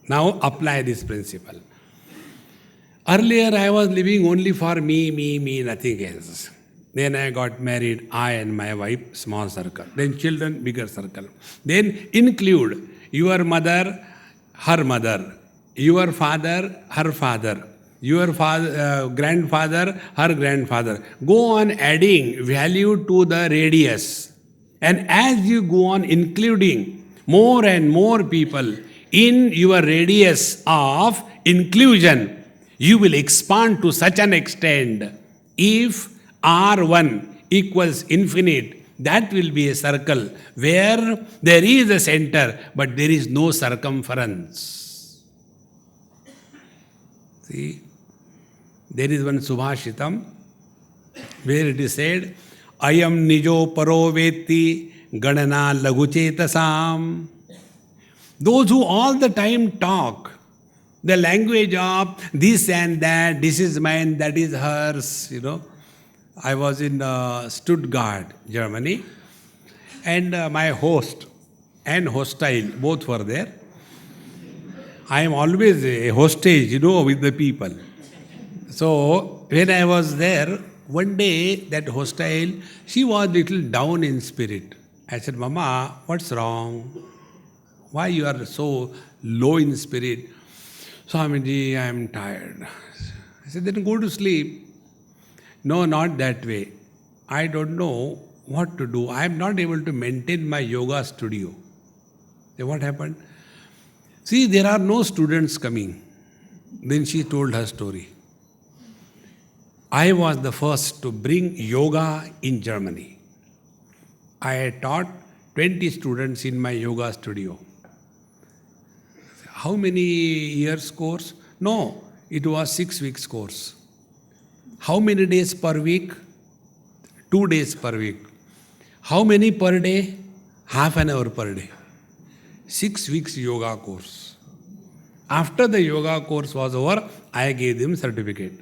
Now apply this principle. Earlier I was living only for me, nothing else. Then I got married, I and my wife, small circle. Then children, bigger circle. Then include your mother, her mother, your father, her father, your grandfather, her grandfather. Go on adding value to the radius. And as you go on including more and more people in your radius of inclusion, you will expand to such an extent. If R1 equals infinite, that will be a circle where there is a center, but there is no circumference. See, there is one Subhashitam where it is said, Ayam nijo paro veti ganana laguchetasam. Those who all the time talk the language of this and that, this is mine, that is hers, I was in Stuttgart, Germany, and my host and hostile both were there. I am always a hostage, with the people. So when I was there, one day that hostile, she was little down in spirit. I said, Mama, what's wrong? Why you are so low in spirit? Swamiji, I am tired. I said, then go to sleep. No, not that way. I don't know what to do. I am not able to maintain my yoga studio. Then what happened? See, there are no students coming. Then she told her story. I was the first to bring yoga in Germany. I had taught 20 students in my yoga studio. How many years course? No, it was 6 weeks course. How many days per week? 2 days per week. How many per day? Half an hour per day. 6 weeks yoga course. After the yoga course was over, I gave them certificate.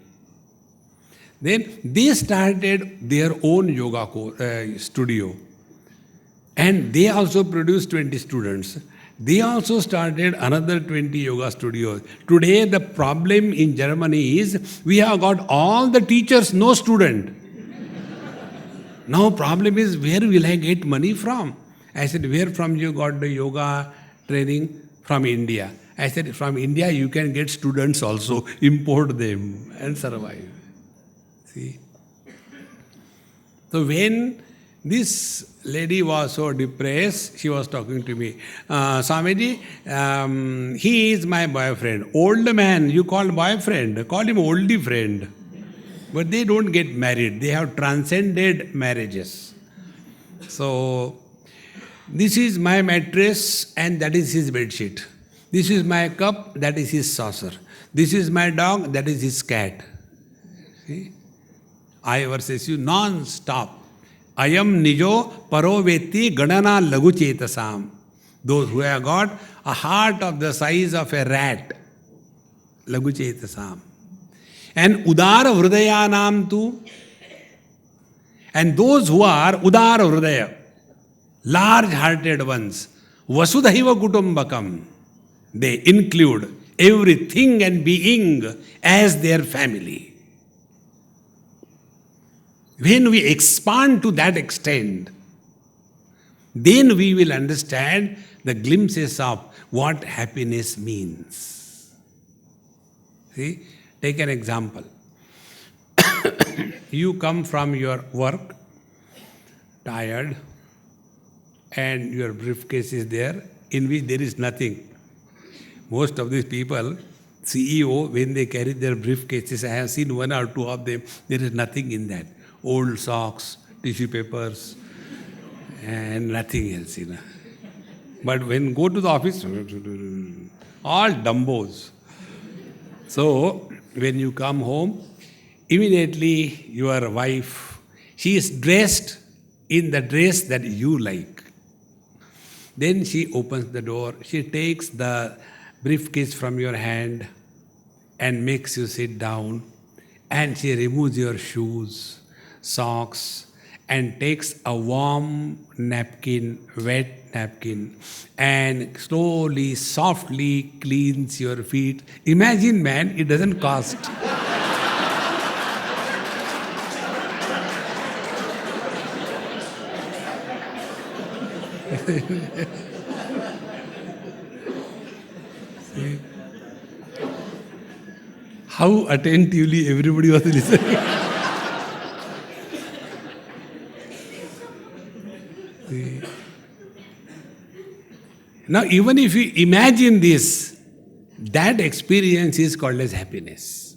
Then they started their own yoga studio. And they also produced 20 students. They also started another 20 yoga studios. Today the problem in Germany is we have got all the teachers, no student. Now problem is where will I get money from? I said, where from you got the yoga training? From India. I said, from India you can get students also, import them and survive. See? So when this lady was so depressed, she was talking to me. Swamiji, he is my boyfriend. Old man, you call boyfriend, call him oldie friend. But they don't get married. They have transcended marriages. So, this is my mattress and that is his bedsheet. This is my cup, that is his saucer. This is my dog, that is his cat. See? I versus you non-stop. Ayam nijo paro veti ganana lagu chetasam. Those who have got a heart of the size of a rat. Lagu chetasam. And udara hrudayanam tu. And those who are udara hrudaya, large-hearted ones, vasudhaiva kutumbakam, they include everything and being as their family. When we expand to that extent, then we will understand the glimpses of what happiness means. See, take an example. You come from your work, tired, and your briefcase is there, in which there is nothing. Most of these people, CEO, when they carry their briefcases, I have seen 1 or 2 of them, there is nothing in that. Old socks, tissue papers, and nothing else. But when go to the office, all dumbos. So, when you come home, immediately your wife, she is dressed in the dress that you like. Then she opens the door, she takes the briefcase from your hand and makes you sit down, and she removes your shoes, socks, and takes a warm napkin, wet napkin, and slowly, softly cleans your feet. Imagine, man, it doesn't cost. How attentively everybody was listening. Now, even if you imagine this, that experience is called as happiness.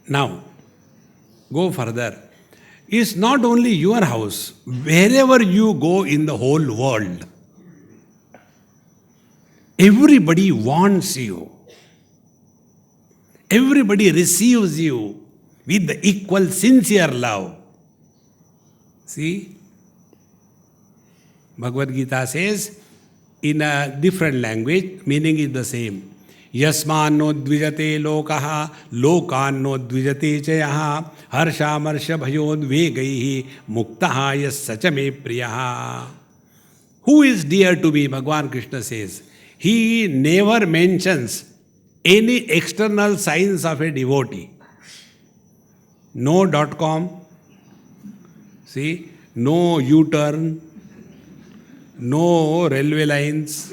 Now, go further. It's not only your house. Wherever you go in the whole world, everybody wants you. Everybody receives you with the equal sincere love. See? Bhagavad Gita says, in a different language, meaning is the same. Yasman no dvijate lokaha, lokan no dvijate chayaha, harsha marsha bhayod vegaihi, muktaha yas sachame priyaha. Who is dear to me? Bhagavan Krishna says. He never mentions any external signs of a devotee. No .com, see, no U-turn, no railway lines,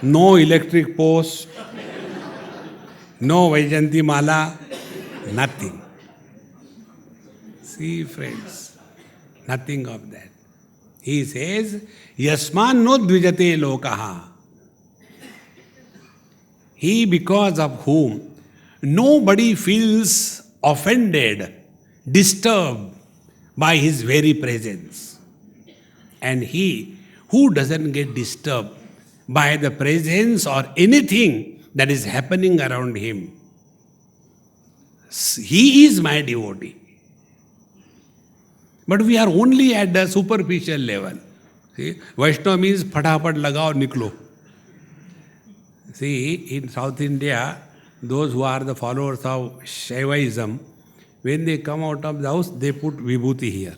no electric post, no Vaijanti Mala, nothing. See, friends, nothing of that. He says, Yasman no dvijate lokaha. He because of whom nobody feels offended, disturbed by his very presence. And he who doesn't get disturbed by the presence or anything that is happening around him, he is my devotee. But we are only at the superficial level. See, Vaishnava means phatapat lagao niklo. See, in South India, those who are the followers of Shaivaism, when they come out of the house, they put vibhuti here.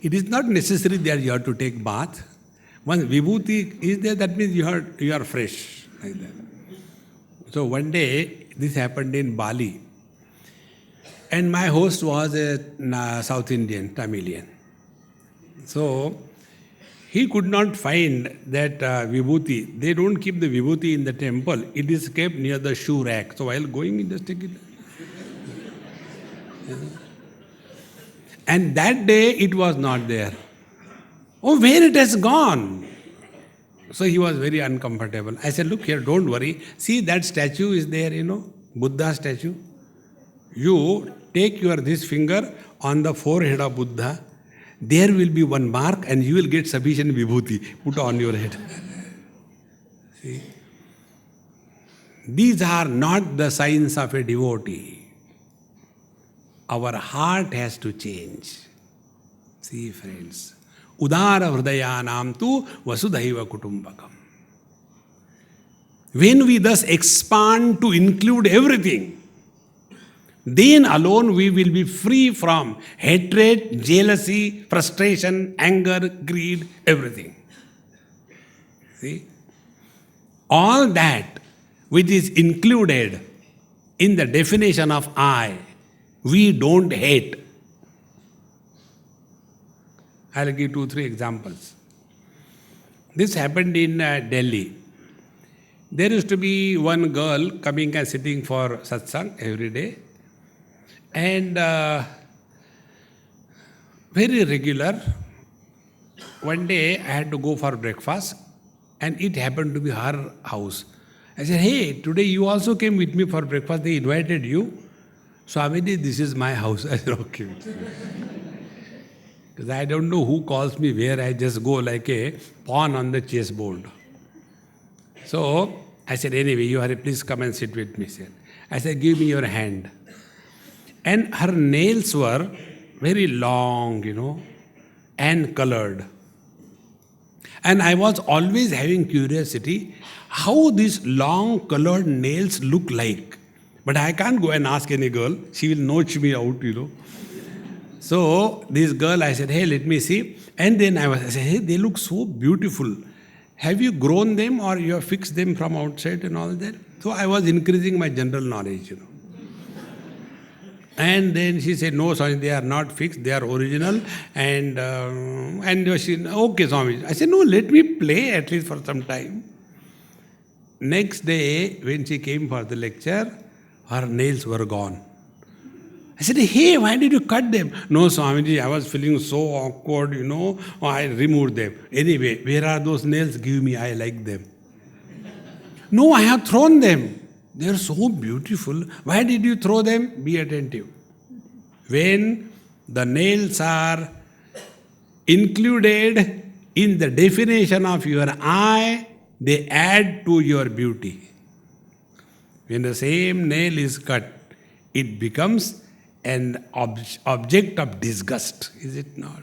It is not necessary that you have to take bath. Once vibhuti is there, that means you are fresh. Like that. So one day, this happened in Bali. And my host was a South Indian, Tamilian. So, he could not find that vibhuti. They don't keep the vibhuti in the temple. It is kept near the shoe rack. So while going, he just take it. And that day, it was not there. Oh, where it has gone? So he was very uncomfortable. I said, look here, don't worry. See, that statue is there, Buddha statue. You take your this finger on the forehead of Buddha. There will be one mark and you will get sufficient vibhuti. Put on your head. See? These are not the signs of a devotee. Our heart has to change. See, friends. Udara hridayanam tu vasudhaiva kutumbakam. When we thus expand to include everything, then alone we will be free from hatred, jealousy, frustration, anger, greed, everything. See? All that which is included in the definition of I, we don't hate. I'll give 2-3 examples. This happened in Delhi. There used to be one girl coming and sitting for satsang every day. And very regular. One day I had to go for breakfast and it happened to be her house. I said, hey, today you also came with me for breakfast. They invited you. Swamiji, this is my house. I said, okay. Because I don't know who calls me where. I just go like a pawn on the chessboard. So I said, anyway, you are please come and sit with me. I said, give me your hand. And her nails were very long, and colored. And I was always having curiosity how these long colored nails look like But I can't go and ask any girl. She will notch me out. So this girl, I said, hey, let me see. And then I said, hey, they look so beautiful. Have you grown them or you have fixed them from outside and all that? So I was increasing my general knowledge. And then she said, no, Swami, they are not fixed, they are original. And she, okay, Swami. I said, no, let me play at least for some time. Next day, when she came for the lecture, her nails were gone. I said, hey, why did you cut them? No, Swamiji, I was feeling so awkward, I removed them. Anyway, where are those nails? Give me, I like them. No, I have thrown them. They are so beautiful. Why did you throw them? Be attentive. When the nails are included in the definition of your eye, they add to your beauty. When the same nail is cut, it becomes an object of disgust, is it not?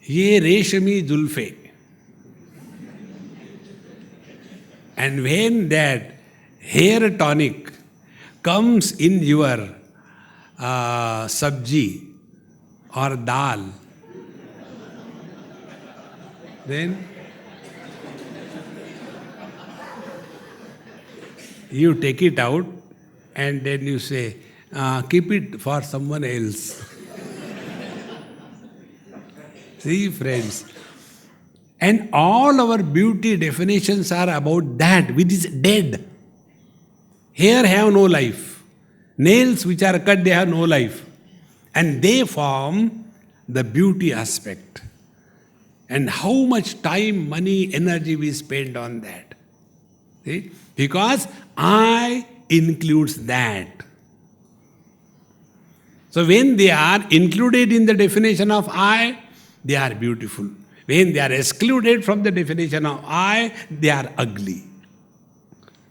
Ye reshmi zulfe. And when that hair tonic comes in your sabji or dal, then you take it out and then you say, keep it for someone else. See, friends. And all our beauty definitions are about that which is dead. Hair have no life. Nails which are cut, they have no life. And they form the beauty aspect. And how much time, money, energy we spend on that. See? Because I includes that. So when they are included in the definition of I, they are beautiful. When they are excluded from the definition of I, they are ugly.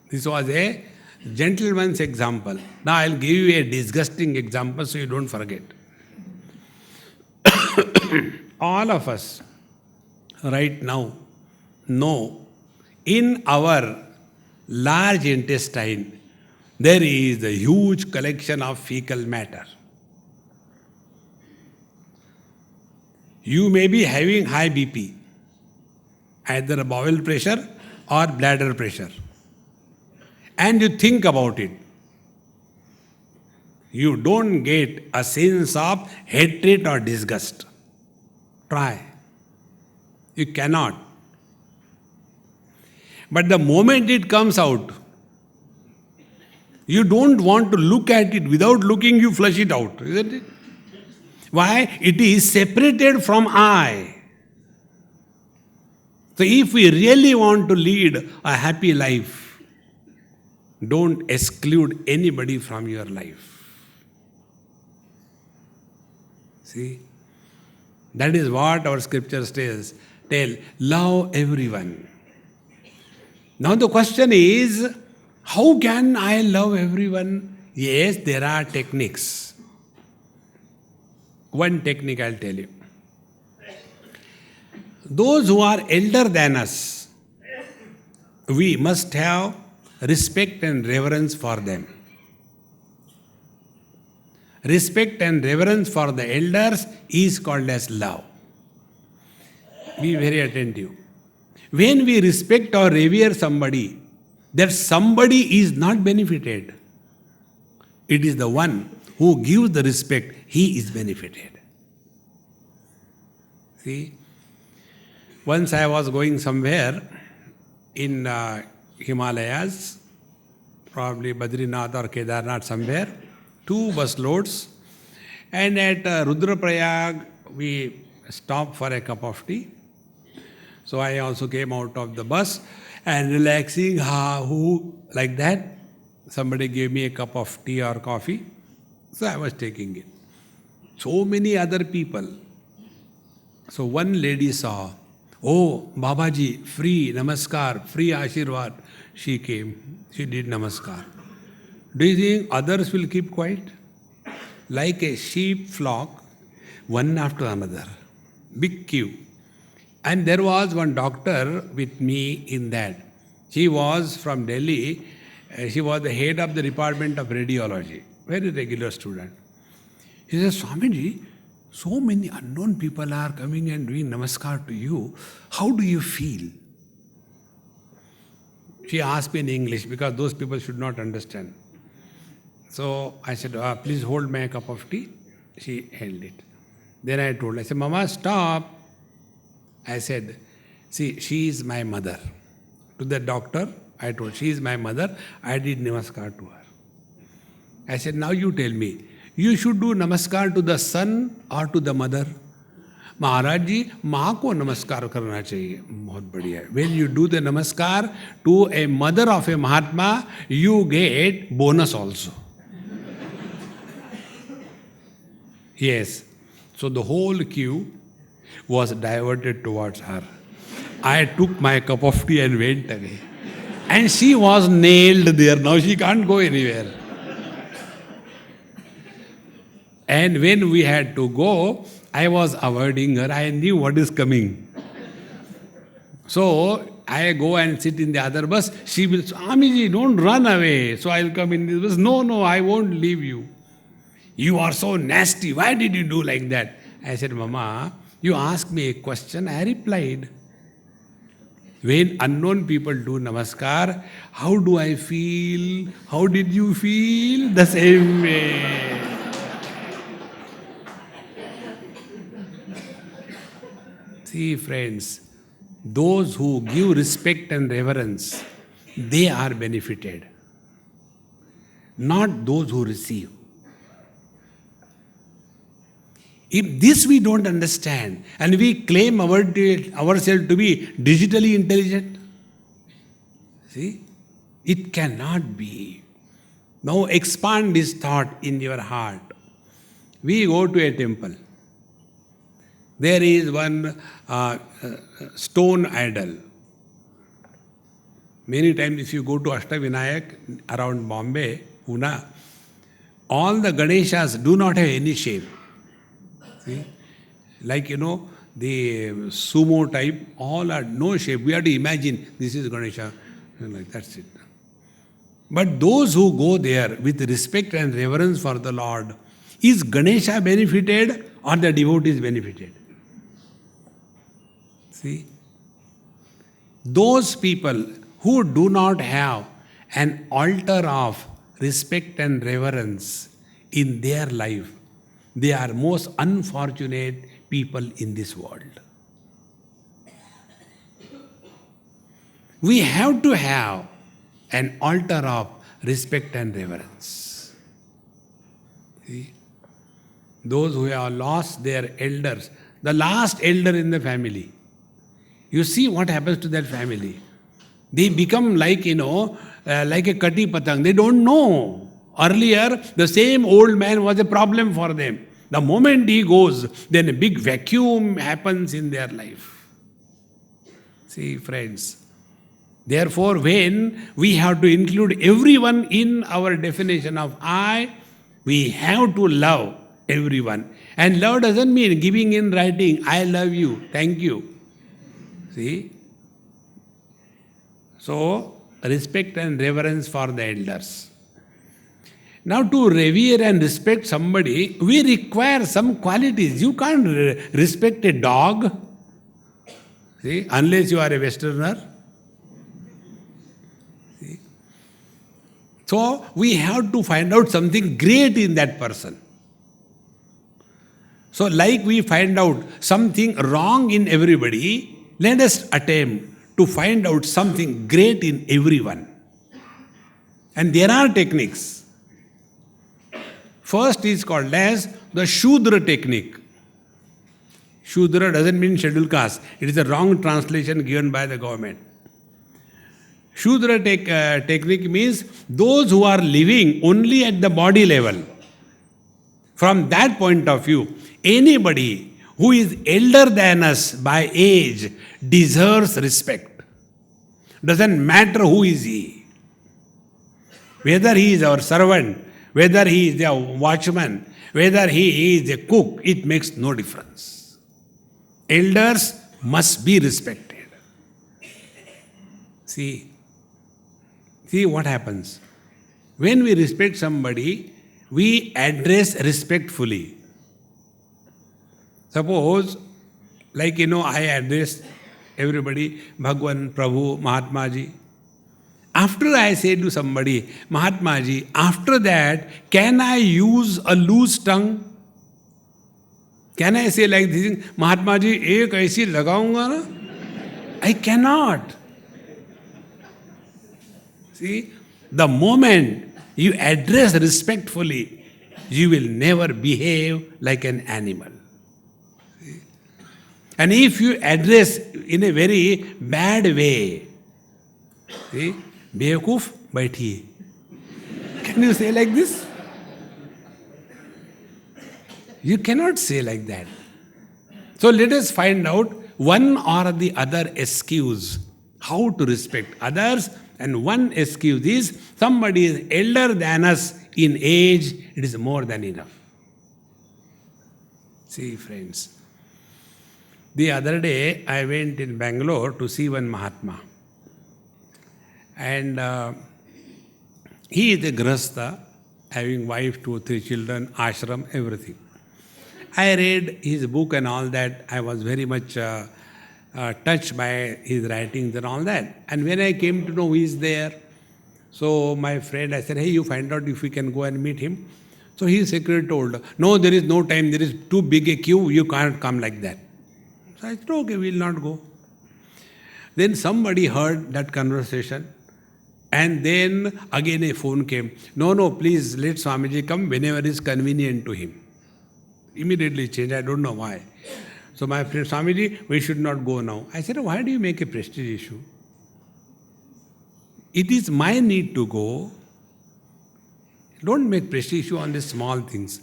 This was a gentleman's example. Now I'll give you a disgusting example so you don't forget. All of us right now know in our large intestine there is a huge collection of fecal matter. You may be having high BP, either bowel pressure or bladder pressure. And you think about it. You don't get a sense of hatred or disgust. Try. You cannot. But the moment it comes out, you don't want to look at it. Without looking, you flush it out, isn't it? Why? It is separated from I. So if we really want to lead a happy life, don't exclude anybody from your life. See? That is what our scriptures tell. Love everyone. Now the question is, how can I love everyone? Yes, there are techniques. One technique I'll tell you. Those who are elder than us, we must have respect and reverence for them. Respect and reverence for the elders is called as love. Be very attentive. When we respect or revere somebody, that somebody is not benefited. It is the one who gives the respect, he is benefited. See? Once I was going somewhere in Himalayas, probably Badrinath or Kedarnath somewhere, 2 bus loads, and at Rudraprayag we stopped for a cup of tea. So I also came out of the bus and relaxing, like that. Somebody gave me a cup of tea or coffee, so I was taking it. So many other people. So one lady saw, oh, Babaji, free namaskar, free ashirwad. She came, she did namaskar. Do you think others will keep quiet? Like a sheep flock, one after another, big queue. And there was one doctor with me in that. She was from Delhi. She was the head of the department of radiology. Very regular student. He says, Swamiji, so many unknown people are coming and doing namaskar to you. How do you feel? She asked me in English because those people should not understand. So I said, please hold my cup of tea. She held it. Then I told her, I said, Mama, stop. I said, see, she is my mother. To the doctor, I told, she is my mother. I did namaskar to her. I said, now you tell me, you should do namaskar to the son or to the mother? महाराज जी माँ को नमस्कार करना चाहिए. बहुत बढ़िया है. When you do the namaskar to a mother of a Mahatma, you get bonus also. Yes. So the whole queue was diverted towards her. I took my cup of tea and went away. And she was nailed there. Now she can't go anywhere. And when we had to go, I was avoiding her. I knew what is coming. So I go and sit in the other bus. She will say, Amiji, don't run away. So I'll come in this bus. No, I won't leave you. You are so nasty. Why did you do like that? I said, Mama, you asked me a question. I replied. When unknown people do namaskar, how do I feel? How did you feel? The same way. See, friends, those who give respect and reverence, they are benefited, not those who receive. If this we don't understand and we claim ourselves to be digitally intelligent, see, it cannot be. Now expand this thought in your heart. We go to a temple. There is one stone idol. Many times if you go to Ashtavinayak around Bombay, Pune, all the Ganeshas do not have any shape. See? Like, the sumo type, all are no shape. We have to imagine this is Ganesha. Like, that's it. But those who go there with respect and reverence for the Lord, is Ganesha benefited or the devotees benefited? See? Those people who do not have an altar of respect and reverence in their life, they are most unfortunate people in this world. We have to have an altar of respect and reverence. See? Those who have lost their elders, the last elder in the family, you see what happens to that family. They become like, like a kati patang. They don't know. Earlier, the same old man was a problem for them. The moment he goes, then a big vacuum happens in their life. See, friends. Therefore, when we have to include everyone in our definition of I, we have to love everyone. And love doesn't mean giving in writing, I love you, thank you. See? So, respect and reverence for the elders. Now, to revere and respect somebody, we require some qualities. You can't respect a dog, see, unless you are a Westerner. See? So, we have to find out something great in that person. So, like we find out something wrong in everybody, let us attempt to find out something great in everyone. And there are techniques. First is called as the Shudra technique. Shudra doesn't mean scheduled caste. It is a wrong translation given by the government. Shudra technique means those who are living only at the body level. From that point of view, anybody who is elder than us by age deserves respect. Doesn't matter who is he. Whether he is our servant, whether he is a watchman, whether he is a cook, it makes no difference. Elders must be respected. See, See what happens. When we respect somebody, we address respectfully. Suppose, like I address everybody, Bhagwan, Prabhu, Mahatma Ji. After I say to somebody, Mahatma Ji, after that, can I use a loose tongue? Can I say like this, Mahatma Ji, ek aisi lagaunga na? I cannot. See, the moment you address respectfully, you will never behave like an animal. See? And if you address in a very bad way, see, Beakuf, baithiye. Can you say like this? You cannot say like that. So let us find out one or the other excuse how to respect others. And one excuse is somebody is elder than us in age, it is more than enough. See, friends, the other day I went in Bangalore to see one Mahatma. And he is a grahastha, having wife, 2 or 3 children, ashram, everything. I read his book and all that. I was very much touched by his writings and all that. And when I came to know who is there, so my friend, I said, hey, you find out if we can go and meet him. So his secretary told, no, there is no time, there is too big a queue, you can't come like that. So I said, okay, we will not go. Then somebody heard that conversation. And then again a phone came. No, please let Swamiji come whenever it is convenient to him. Immediately changed, I don't know why. So my friend, Swamiji, we should not go now. I said, why do you make a prestige issue? It is my need to go. Don't make prestige issue on the small things.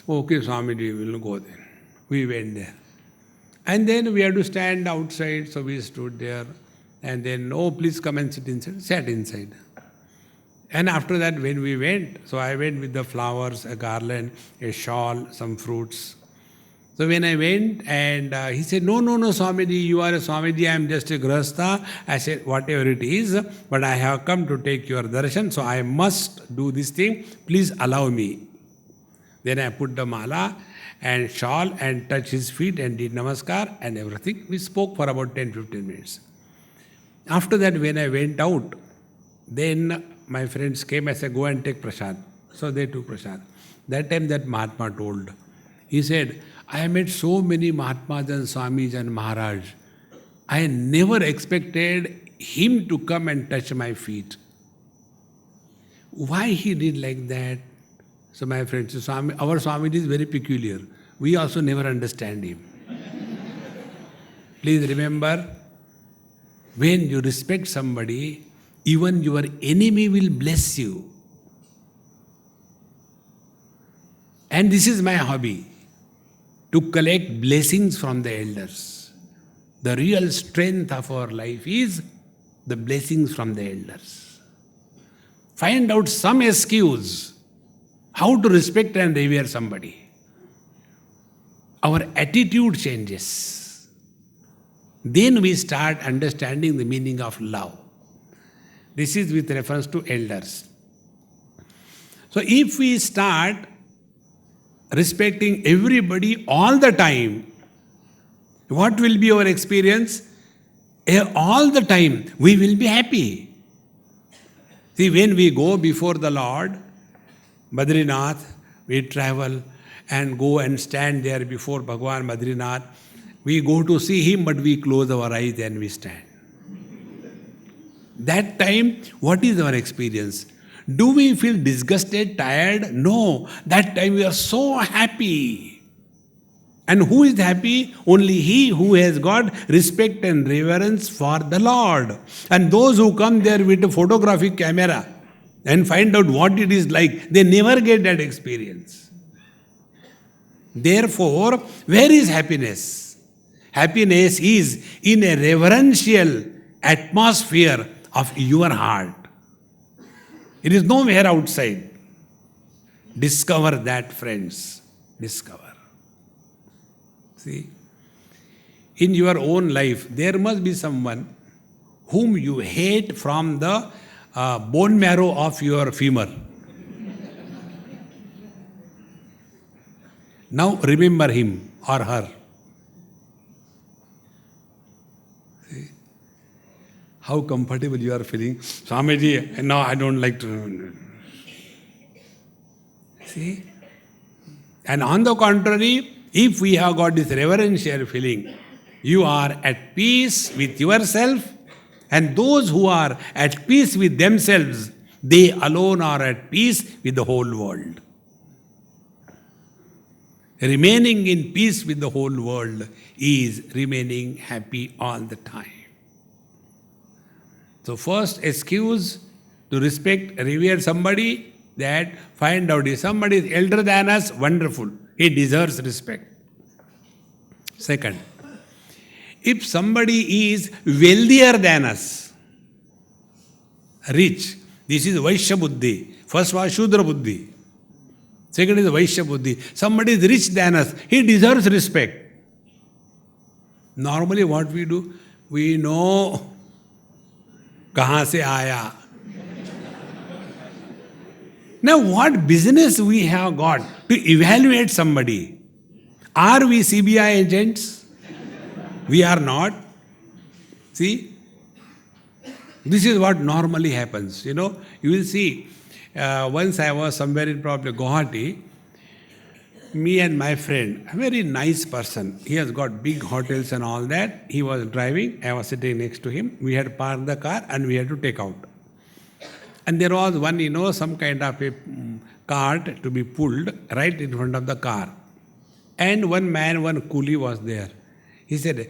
Okay, Swamiji, we will go then. We went there. And then we had to stand outside, so we stood there. And then, oh, please come and sit inside. Sat inside. And after that, when we went, so I went with the flowers, a garland, a shawl, some fruits. So when I went, and he said, no, Swamiji, you are a Swamiji, I am just a grahastha. I said, whatever it is, but I have come to take your darshan, so I must do this thing. Please allow me. Then I put the mala and shawl and touched his feet and did namaskar and everything. We spoke for about 10-15 minutes. After that, when I went out, then my friends came. I said, go and take prasad. So they took prasad. That time that Mahatma told, he said, I met so many Mahatmas and Swamis and Maharaj. I never expected him to come and touch my feet. Why he did like that? So my friends, our Swamiji is very peculiar. We also never understand him. Please remember, when you respect somebody, even your enemy will bless you. And this is my hobby, to collect blessings from the elders. The real strength of our life is the blessings from the elders. Find out some excuse how to respect and revere somebody. Our attitude changes. Then we start understanding the meaning of love. This is with reference to elders. So if we start respecting everybody all the time, what will be our experience? All the time we will be happy. See, when we go before the Lord, Badrinath, we travel and go and stand there before Bhagwan Badrinath. We go to see him, but we close our eyes and we stand. That time, what is our experience? Do we feel disgusted, tired? No. That time we are so happy. And who is happy? Only he who has got respect and reverence for the Lord. And those who come there with a photographic camera and find out what it is like, they never get that experience. Therefore, where is happiness? Happiness is in a reverential atmosphere of your heart. It is nowhere outside. Discover that, friends. Discover. See, in your own life, there must be someone whom you hate from the bone marrow of your femur. Now remember him or her. See? How comfortable you are feeling. Swamiji, no, I don't like to. See? And on the contrary, if we have got this reverential feeling, you are at peace with yourself, and those who are at peace with themselves, they alone are at peace with the whole world. Remaining in peace with the whole world is remaining happy all the time. So first excuse to respect, revere somebody, that find out if somebody is elder than us, wonderful. He deserves respect. Second, if somebody is wealthier than us, rich, this is Vaishya Buddhi. First was Shudra Buddhi. Second is Vaishya Buddhi. Somebody is rich than us, he deserves respect. Normally what we do, we know kahan se aaya. Now what business we have got to evaluate somebody? Are we CBI agents? We are not. See? This is what normally happens. You will see. Once I was somewhere in probably Guwahati, me and my friend, a very nice person, he has got big hotels and all that. He was driving, I was sitting next to him. We had parked the car and we had to take out. And there was one, some kind of a cart to be pulled right in front of the car. And one man, one coolie was there. He said,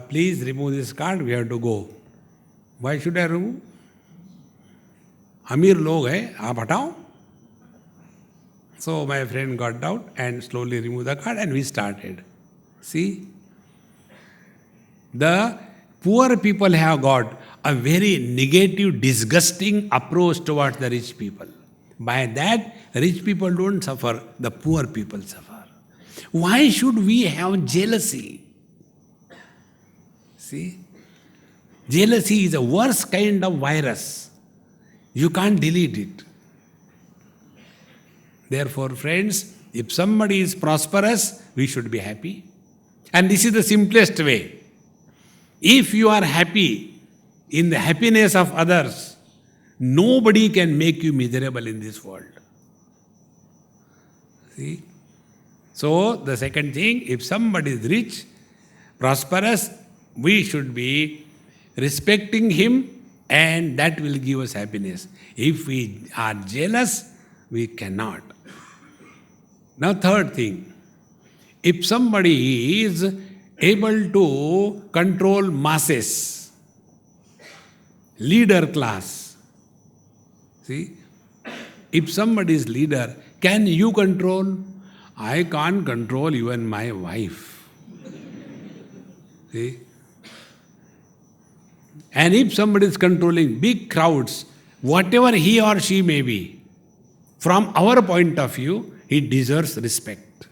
please remove this cart, we have to go. Why should I remove? Amir log hai, aap hatao. So my friend got out and slowly removed the cart and we started. See? The poor people have got a very negative, disgusting approach towards the rich people. By that, rich people don't suffer, the poor people suffer. Why should we have jealousy? See? Jealousy is a worst kind of virus. You can't delete it. Therefore, friends, if somebody is prosperous, we should be happy. And this is the simplest way. If you are happy in the happiness of others, nobody can make you miserable in this world. See? So, the second thing, if somebody is rich, prosperous, we should be respecting him, and that will give us happiness. If we are jealous, we cannot. Now, third thing, if somebody is able to control masses, leader class, see, if somebody is leader, can you control? I can't control even my wife. See? And if somebody is controlling big crowds, whatever he or she may be, from our point of view, he deserves respect.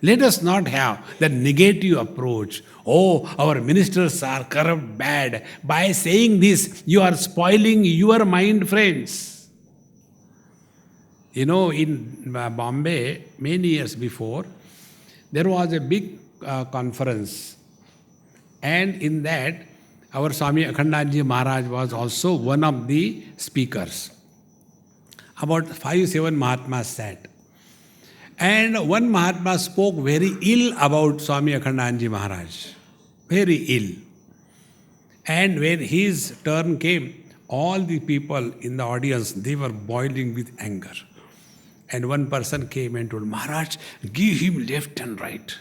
Let us not have the negative approach. Oh, our ministers are corrupt, bad. By saying this, you are spoiling your mind, friends. In Bombay, many years before, there was a big conference. And in that, our Swami Anubhavananda Maharaj was also one of the speakers. About 5-7 Mahatmas sat. And one Mahatma spoke very ill about Swami Anubhavananda Maharaj. Very ill. And when his turn came, all the people in the audience, they were boiling with anger. And one person came and told, Maharaj, give him left and right.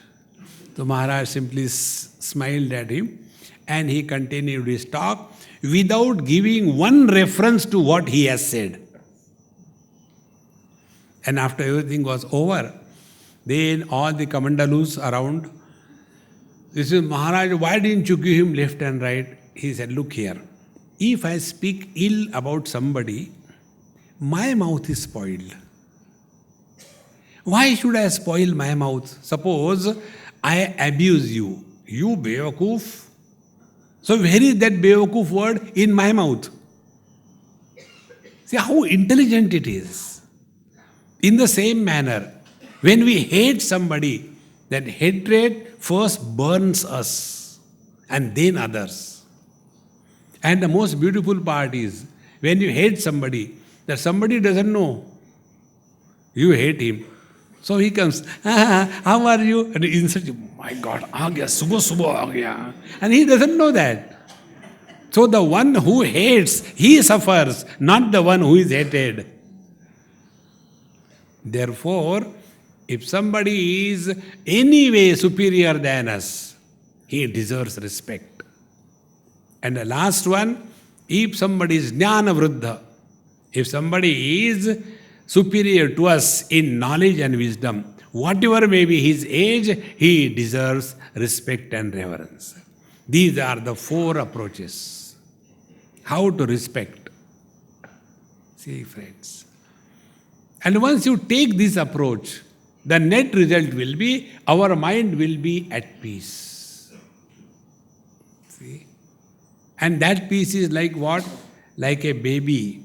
So Maharaj simply smiled at him and he continued his talk without giving one reference to what he has said. And after everything was over, then all the Kamandalus around, this is Maharaj, why didn't you give him left and right? He said, look here, if I speak ill about somebody, my mouth is spoiled. Why should I spoil my mouth? Suppose I abuse you. You Bewakoof. So where is that Bewakoof word? In my mouth. See how intelligent it is. In the same manner, when we hate somebody, that hatred first burns us and then others. And the most beautiful part is, when you hate somebody, that somebody doesn't know you hate him. So he comes, how are you? And he insults you, my God, aa gaya, subah aa gaya. And he doesn't know that. So the one who hates, he suffers, not the one who is hated. Therefore, if somebody is any way superior than us, he deserves respect. And the last one, if somebody is jnana vruddha, if somebody is superior to us in knowledge and wisdom, whatever may be his age, he deserves respect and reverence. These are the 4 approaches. How to respect. See, friends. And once you take this approach, the net result will be, our mind will be at peace. See? And that peace is like what? Like a baby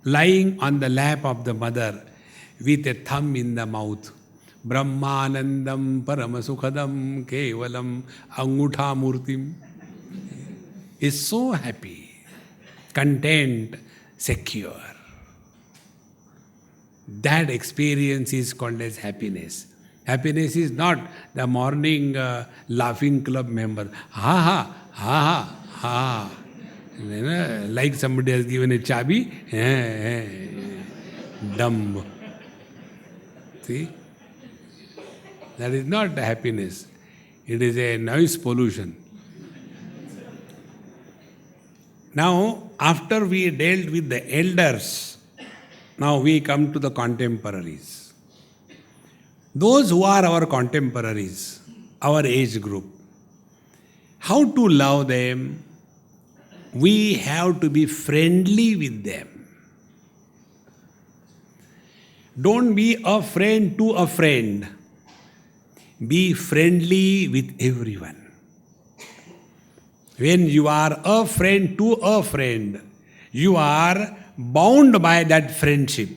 lying on the lap of the mother with a thumb in the mouth. Brahmanandam paramasukhadam kevalam angutha murtim. Is so happy, content, secure. That experience is called as happiness. Happiness is not the morning laughing club member. Ha ha, ha ha, ha. Like somebody has given a chabi. Dumb. See? That is not happiness. It is a noise pollution. Now, after we dealt with the elders, now we come to the contemporaries. Those who are our contemporaries, our age group, how to love them? We have to be friendly with them. Don't be a friend to a friend. Be friendly with everyone. When you are a friend to a friend, you are bound by that friendship.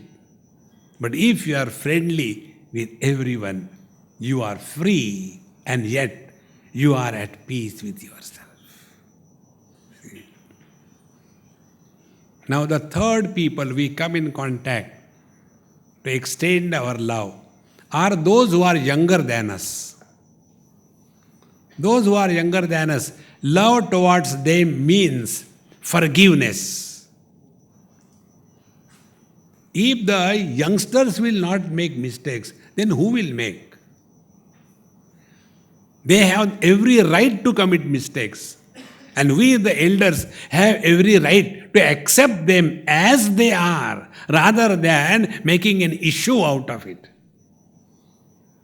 But if you are friendly with everyone, you are free and yet you are at peace with yourself. See? Now the third people we come in contact to extend our love are those who are younger than us. Those who are younger than us, love towards them means forgiveness. If the youngsters will not make mistakes, then who will make? They have every right to commit mistakes. And we, the elders, have every right to accept them as they are, rather than making an issue out of it.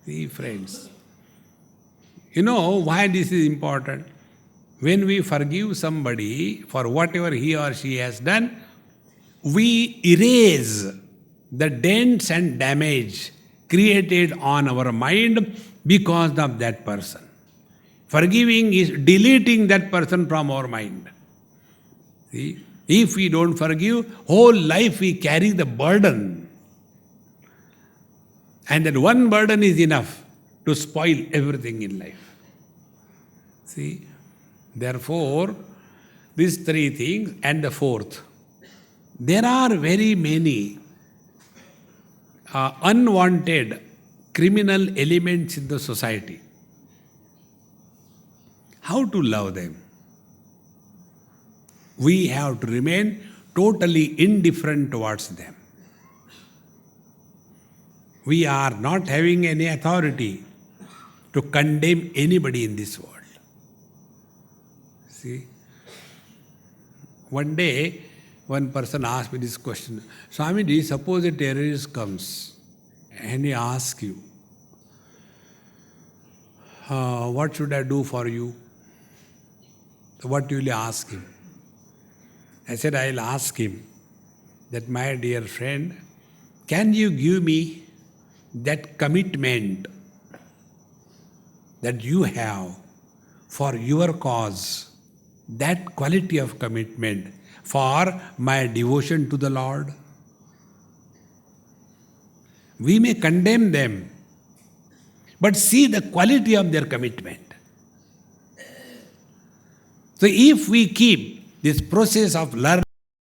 See, friends, you know why this is important? When we forgive somebody for whatever he or she has done, we erase the dents and damage created on our mind because of that person. Forgiving is deleting that person from our mind. See? If we don't forgive, whole life we carry the burden. And that one burden is enough to spoil everything in life. See? Therefore, these 3 things, and the 4th, there are very many unwanted criminal elements in the society. How to love them? We have to remain totally indifferent towards them. We are not having any authority to condemn anybody in this world. See? One day, one person asked me this question, Swamiji, suppose a terrorist comes and he asks you, what should I do for you? What will you ask him? I said, I'll ask him that, my dear friend, can you give me that commitment that you have for your cause that quality of commitment for my devotion to the Lord. We may condemn them, but see the quality of their commitment. So if we keep this process of learning,